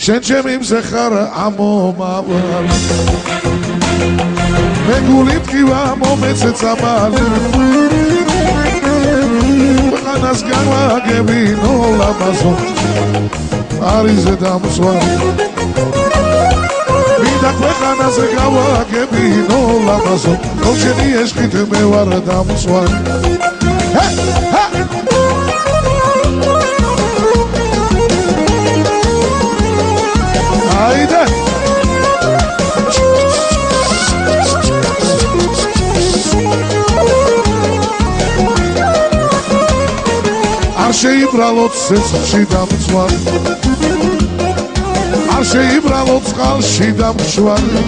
შენ ჩემი მზე ხარ ამომავალ მე გული მტკივა მომეცე წამალი ქვეყანას განვაგებინო ლამაზო არიზე დამსვალი მინდა ქვეყანაზე გავაგებინო ლამაზო რომ შენი ეშკით მე ვარ დამსვალი აიდე არ შეიბრალოთ ცეცხლში დამცვარი არ შეიბრალოთ წყალში დამშვარი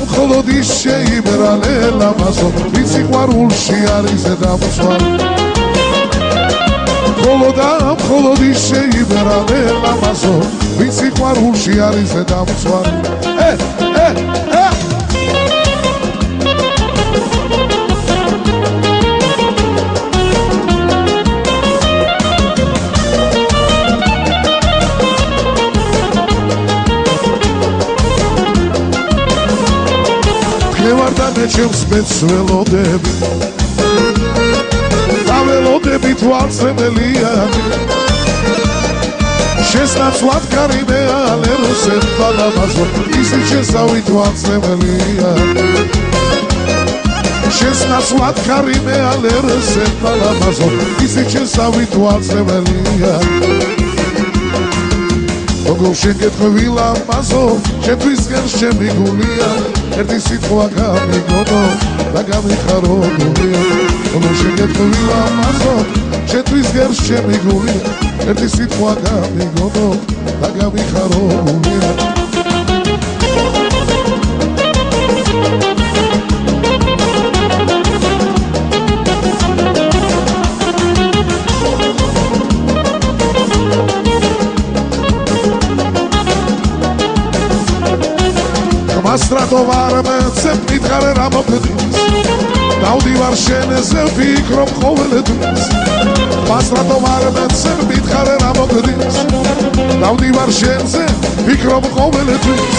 მხოლოდ ის შეიბრალე ლამაზო ვინც სიყვარულში არის დამცვარი მხოლოდ ის შეიბრალე ლამაზო ვინც სიყვარულში არის დამცვარი მე ჩემს მეცველოდები დაველოდები თვალწრებელიანი შესნაცვლად კარიმე ალეროსენ ბალამაზო ისიც შესავი თვალწრებელიანი შესნაცვლად კარიმე ალეროსენ ბალამაზო ისიც შესავი თვალწრებელიანი როგორ შეგეთქვი ლამაზო შეგვისგან შემიგულია ერთი სიტყვა გამიგონო და გამიხარო გულია როგორ შეგეთქვი ლამაზო შეგვისგან შემიგულია ერთი სიტყვა გამიგონო და გამიხარო გულია Mastrato varme, se mitgare ramokdis Davdivar sheneze fikrom khoveledis Mastrato varme, se mitgare ramokdis Davdivar sheneze fikrom khoveledis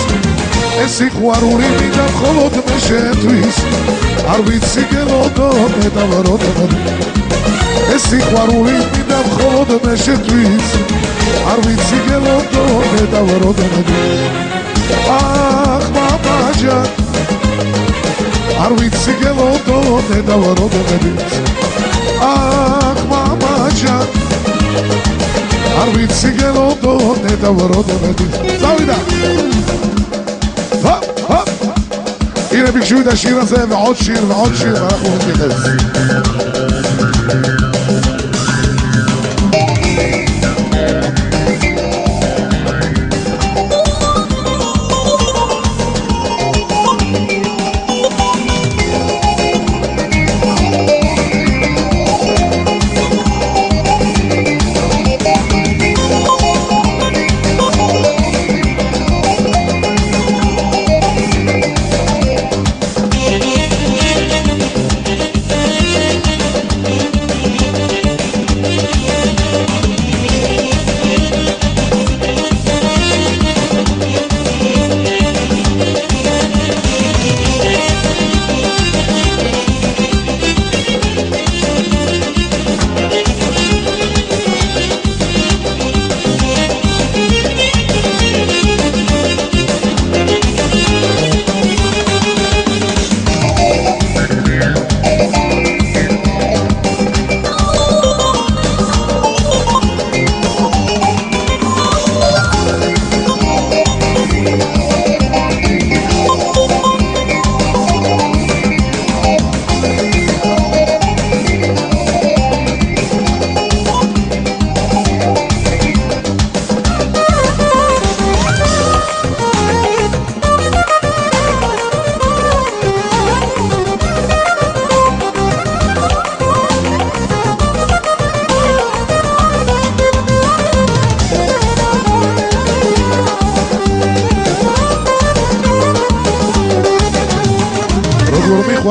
Esi khwaruri mida kholod me shetvis Ar vitsi gelodo me davarod me Esi khwaruri mida kholod me shetvis Ar vitsi gelodo me davarod me Ach mamajan Ar vitsi gelodo ne davarod medis Ach mamajan Ar vitsi gelodo ne davarod medis Zavida Hop hop Ine bikşuy da şiraze ve od şir Varakhu gideriz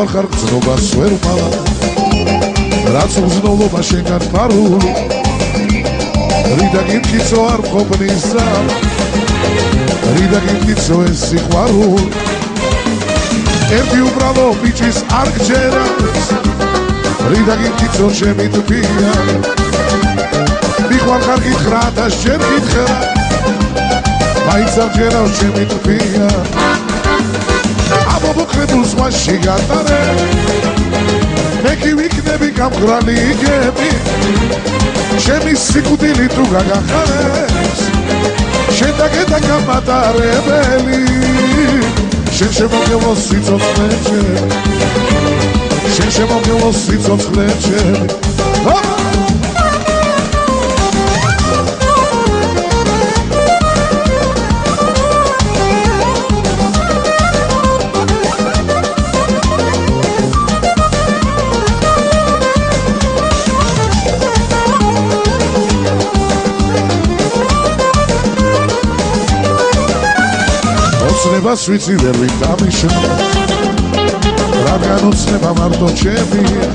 ხარ ხარ გზნობას ვერ ვმალა რაც უგზნობა შენგან პარული რიდა გიმკიცო არ მყოფნისა რიდა გიმკიცო ეს სიყვარული ერთი უბრალო ბიჭის არ გჯერავს რიდა გიმკიცო ჩემი თვია მიყვარ კარგი ხრა და ჯერ გითხრა მაინც არ ჯერავს ჩემი თვია ამობოქრებულ ზღვაში გატარე მე კი ვიქნები გამგრალი იგები ჩემი სიკვდილი თუ გაგახარებს შენ დაგედა გამატარებელი შენ შემოგელო სიცოცხლეჩები შენ შემოგელო სიცოცხლეჩები ოცნებას ვიცი ვერ ვიტამიშნო რადგან ოცნება მარტო ჩემია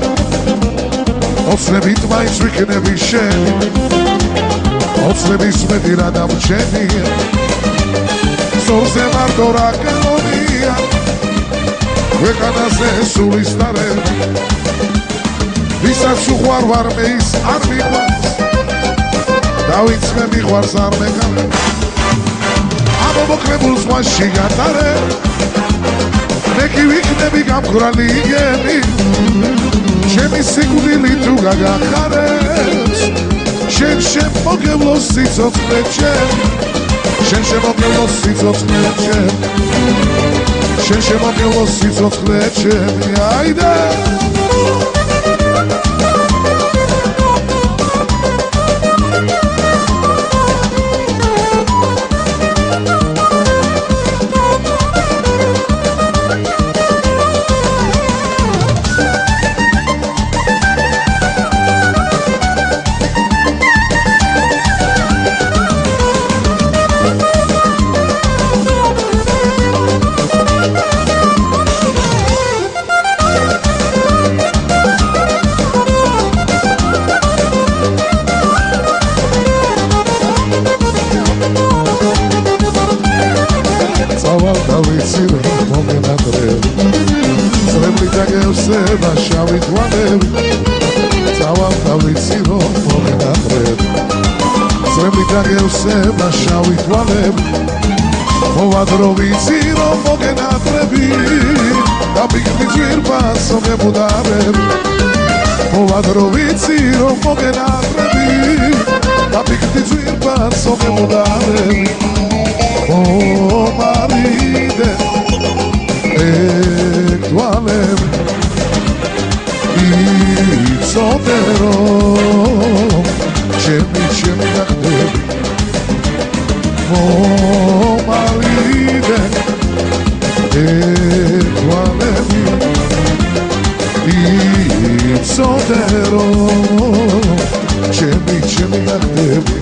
ოცნებით მაინც ვიქნები შენი ოცნების მეტი რა დამჩენია ზორზე მარტო რა გელონია ქვეყანაზე სულის დარება ვისაც უყვარ ვარ მე ის არ მიყვარს და ვინც მე მიყვარს არ მეკავებს ამობოქრებულ ზღვაში გატარე მე კი ვიქნები გამგრალი იგები ჩემი სიკვდილი თუ გაგახარებს შენ შემოგევლო სიცოცხლე ჩემი შენ შემოგევლო სიცოცხლე ჩემი შენ შემოგევლო სიცოცხლე ჩემი აიდე და შავი თვალები წავალ და ვიცი რომ მოგენატრებ ზრემლი დაგევსება შავი თვალები მოვალ რომ ვიცი რომ მოგენატრები და პიკნი ძვირფასო გებუდარები მოვალ რომ ვიცი რომ მოგენატრები და პიკნი ძვირფასო გებუდარები ო მარიდე თვალები სოდერო ჩემი გახდები მომალიდე თვალები სოდერო ჩემი გახდები